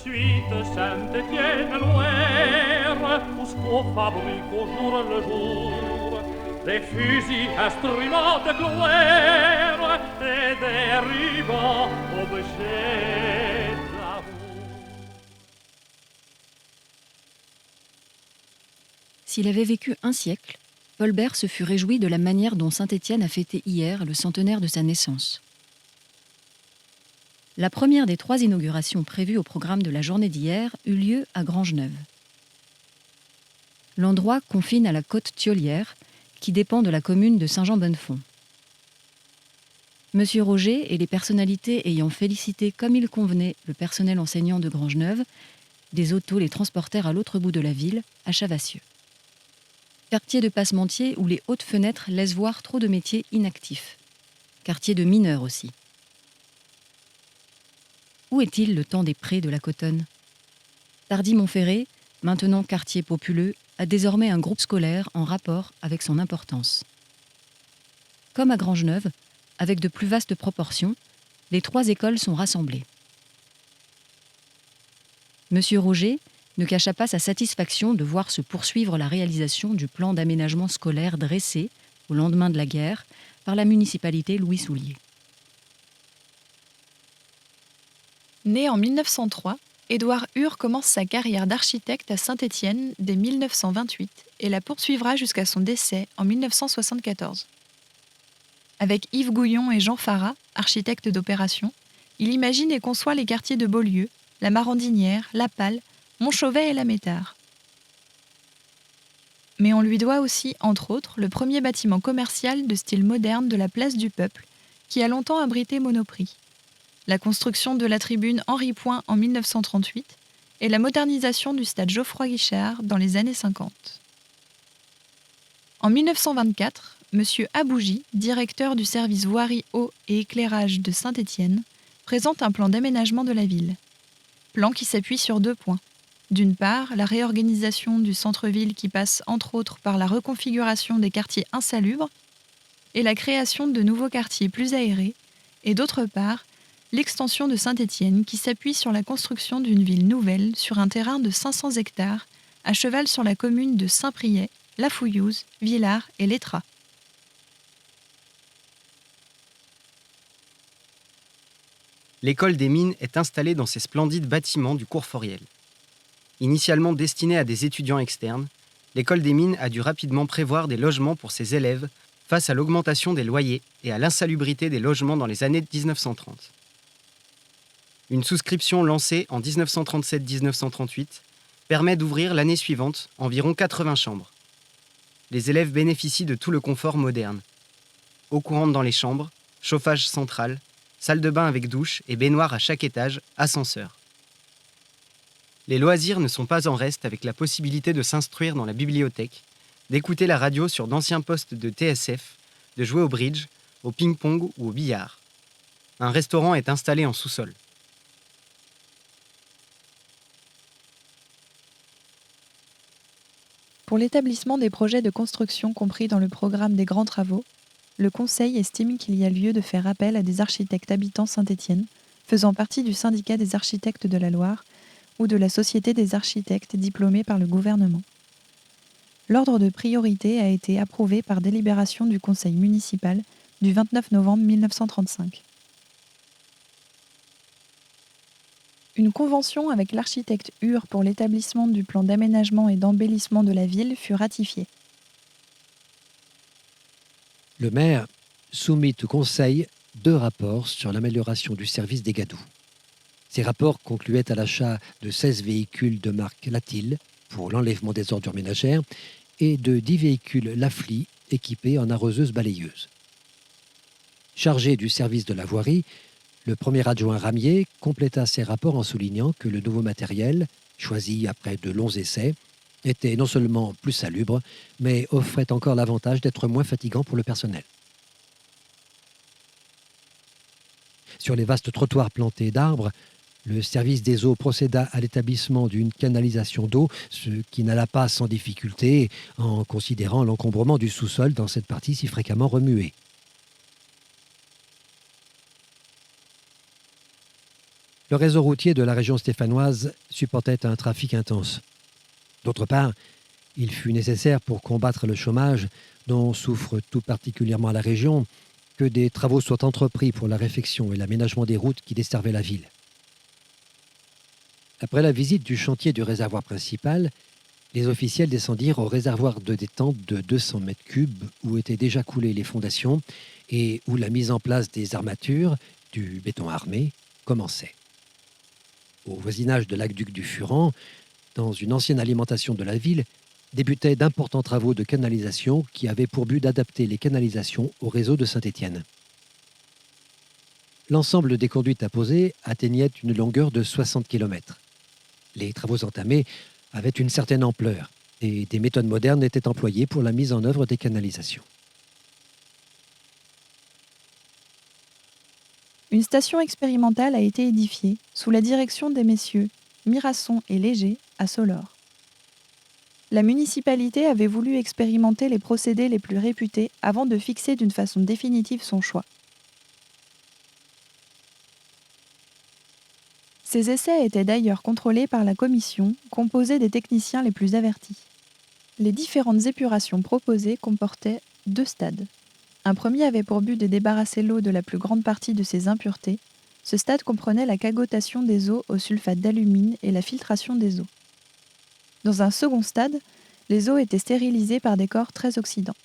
suite Saint-Étienne-Loire, où ce qu'on fabrique au jour le jour des fusils, instruments de gloire et des rubans objets d'amour. S'il avait vécu un siècle, Paul Bert se fut réjoui de la manière dont Saint-Étienne a fêté hier le centenaire de sa naissance. La première des 3 inaugurations prévues au programme de la journée d'hier eut lieu à Grangeneuve. L'endroit confine à la côte Thiolière, qui dépend de la commune de Saint-Jean-Bonnefond. Monsieur Roger et les personnalités ayant félicité comme il convenait le personnel enseignant de Grangeneuve, des autos les transportèrent à l'autre bout de la ville, à Chavassieux. Quartier de Passementier où les hautes fenêtres laissent voir trop de métiers inactifs. Quartier de mineurs aussi. Où est-il le temps des prés de la Cotonne ? Tardy-Montferré, maintenant quartier populeux, a désormais un groupe scolaire en rapport avec son importance. Comme à Grangeneuve, avec de plus vastes proportions, les 3 écoles sont rassemblées. Monsieur Roger ne cacha pas sa satisfaction de voir se poursuivre la réalisation du plan d'aménagement scolaire dressé, au lendemain de la guerre, par la municipalité Louis Soulier. Né en 1903, Édouard Hure commence sa carrière d'architecte à Saint-Étienne dès 1928 et la poursuivra jusqu'à son décès en 1974. Avec Yves Gouillon et Jean Farrat, architectes d'opération, il imagine et conçoit les quartiers de Beaulieu, la Marandinière, la Palle, Montchauvet et la Métard. Mais on lui doit aussi, entre autres, le premier bâtiment commercial de style moderne de la place du Peuple, qui a longtemps abrité Monoprix, la construction de la tribune Henri Point en 1938 et la modernisation du stade Geoffroy-Guichard dans les années 50. En 1924, M. Abougi, directeur du service voirie, eau et éclairage de Saint-Étienne, présente un plan d'aménagement de la ville. Plan qui s'appuie sur 2 points. D'une part, la réorganisation du centre-ville qui passe entre autres par la reconfiguration des quartiers insalubres et la création de nouveaux quartiers plus aérés, et d'autre part, l'extension de Saint-Étienne qui s'appuie sur la construction d'une ville nouvelle sur un terrain de 500 hectares, à cheval sur la commune de Saint-Priest, La Fouillouse, Villars et Letras. L'école des mines est installée dans ces splendides bâtiments du cours Foriel. Initialement destinée à des étudiants externes, l'école des mines a dû rapidement prévoir des logements pour ses élèves face à l'augmentation des loyers et à l'insalubrité des logements dans les années 1930. Une souscription lancée en 1937-1938 permet d'ouvrir l'année suivante environ 80 chambres. Les élèves bénéficient de tout le confort moderne. Eau courante dans les chambres, chauffage central, salle de bain avec douche et baignoire à chaque étage, ascenseur. Les loisirs ne sont pas en reste avec la possibilité de s'instruire dans la bibliothèque, d'écouter la radio sur d'anciens postes de TSF, de jouer au bridge, au ping-pong ou au billard. Un restaurant est installé en sous-sol. Pour l'établissement des projets de construction compris dans le programme des grands travaux, le Conseil estime qu'il y a lieu de faire appel à des architectes habitants Saint-Étienne, faisant partie du syndicat des architectes de la Loire ou de la Société des architectes diplômés par le gouvernement. L'ordre de priorité a été approuvé par délibération du Conseil municipal du 29 novembre 1935. Une convention avec l'architecte Hure pour l'établissement du plan d'aménagement et d'embellissement de la ville fut ratifiée. Le maire soumit au Conseil 2 rapports sur l'amélioration du service des Gadous. Ces rapports concluaient à l'achat de 16 véhicules de marque Latil pour l'enlèvement des ordures ménagères et de 10 véhicules Lafly équipés en arroseuse balayeuse. Chargé du service de la voirie, le premier adjoint Ramier compléta ses rapports en soulignant que le nouveau matériel, choisi après de longs essais, était non seulement plus salubre, mais offrait encore l'avantage d'être moins fatigant pour le personnel. Sur les vastes trottoirs plantés d'arbres, le service des eaux procéda à l'établissement d'une canalisation d'eau, ce qui n'alla pas sans difficulté en considérant l'encombrement du sous-sol dans cette partie si fréquemment remuée. le réseau routier de la région stéphanoise supportait un trafic intense. D'autre part, il fut nécessaire pour combattre le chômage, dont souffre tout particulièrement la région, que des travaux soient entrepris pour la réfection et l'aménagement des routes qui desservaient la ville. Après la visite du chantier du réservoir principal, les officiels descendirent au réservoir de détente de 200 mètres cubes où étaient déjà coulées les fondations et où la mise en place des armatures, du béton armé, commençait. Au voisinage de l'aqueduc du Furan, dans une ancienne alimentation de la ville, débutaient d'importants travaux de canalisation qui avaient pour but d'adapter les canalisations au réseau de Saint-Étienne. L'ensemble des conduites à poser atteignait une longueur de 60 km. Les travaux entamés avaient une certaine ampleur et des méthodes modernes étaient employées pour la mise en œuvre des canalisations. Une station expérimentale a été édifiée sous la direction des messieurs Mirasson et Léger à Solor. La municipalité avait voulu expérimenter les procédés les plus réputés avant de fixer d'une façon définitive son choix. Ces essais étaient d'ailleurs contrôlés par la commission, composée des techniciens les plus avertis. Les différentes épurations proposées comportaient 2 stades. Un premier avait pour but de débarrasser l'eau de la plus grande partie de ses impuretés. Ce stade comprenait la cagotation des eaux au sulfate d'alumine et la filtration des eaux. Dans un second stade, les eaux étaient stérilisées par des corps très oxydants.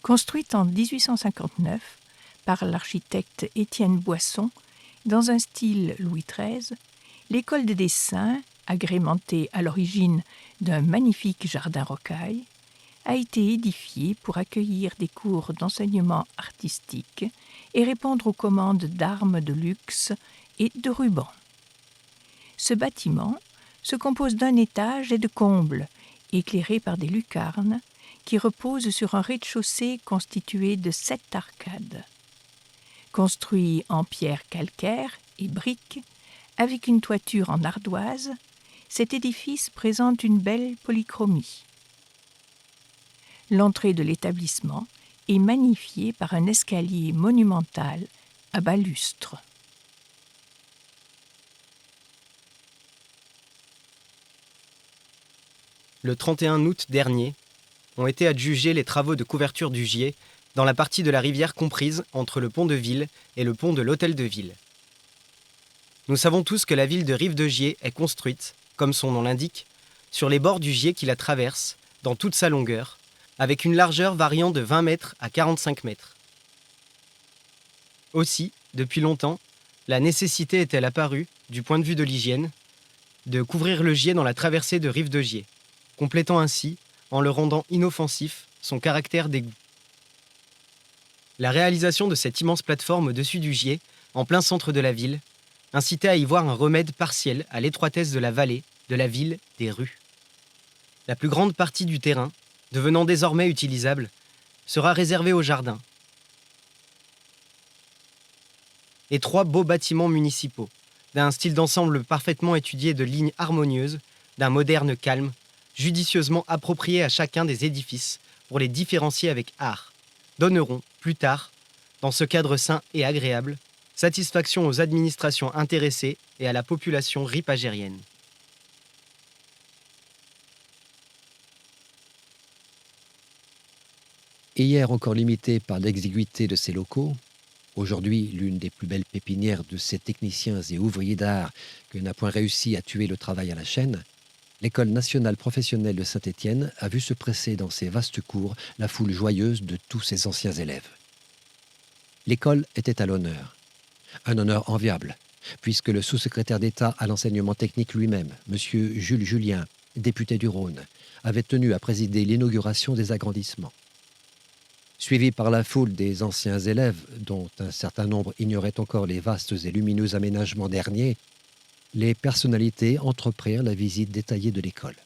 Construite en 1859 par l'architecte Étienne Boisson, dans un style Louis XIII, l'école de dessin, agrémentée à l'origine d'un magnifique jardin rocaille, a été édifiée pour accueillir des cours d'enseignement artistique et répondre aux commandes d'armes de luxe et de rubans. Ce bâtiment se compose d'un étage et de combles, éclairés par des lucarnes, qui reposent sur un rez-de-chaussée constitué de 7 arcades. Construit en pierre calcaire et briques, avec une toiture en ardoise, cet édifice présente une belle polychromie. L'entrée de l'établissement est magnifiée par un escalier monumental à balustres. Le 31 août dernier, ont été adjugés les travaux de couverture du Gier dans la partie de la rivière comprise entre le pont de Ville et le pont de l'Hôtel de Ville. Nous savons tous que la ville de Rive-de-Gier est construite, comme son nom l'indique, sur les bords du Gier qui la traverse, dans toute sa longueur, avec une largeur variant de 20 mètres à 45 mètres. Aussi, depuis longtemps, la nécessité est-elle apparue, du point de vue de l'hygiène, de couvrir le Gier dans la traversée de Rive-de-Gier, complétant ainsi, en le rendant inoffensif, son caractère d'égout. La réalisation de cette immense plateforme au-dessus du Gier, en plein centre de la ville, incitait à y voir un remède partiel à l'étroitesse de la vallée, de la ville, des rues. La plus grande partie du terrain, devenant désormais utilisable, sera réservée au jardin. Et 3 beaux bâtiments municipaux, d'un style d'ensemble parfaitement étudié de lignes harmonieuses, d'un moderne calme, judicieusement appropriés à chacun des édifices pour les différencier avec art, donneront, plus tard, dans ce cadre sain et agréable, satisfaction aux administrations intéressées et à la population ripagérienne. Hier encore limité par l'exiguïté de ses locaux, aujourd'hui l'une des plus belles pépinières de ces techniciens et ouvriers d'art que n'a point réussi à tuer le travail à la chaîne, l'École nationale professionnelle de Saint-Étienne a vu se presser dans ses vastes cours la foule joyeuse de tous ses anciens élèves. L'école était à l'honneur. Un honneur enviable, puisque le sous-secrétaire d'État à l'enseignement technique lui-même, M. Jules Julien, député du Rhône, avait tenu à présider l'inauguration des agrandissements. Suivi par la foule des anciens élèves, dont un certain nombre ignoraient encore les vastes et lumineux aménagements derniers, les personnalités entreprirent la visite détaillée de l'école.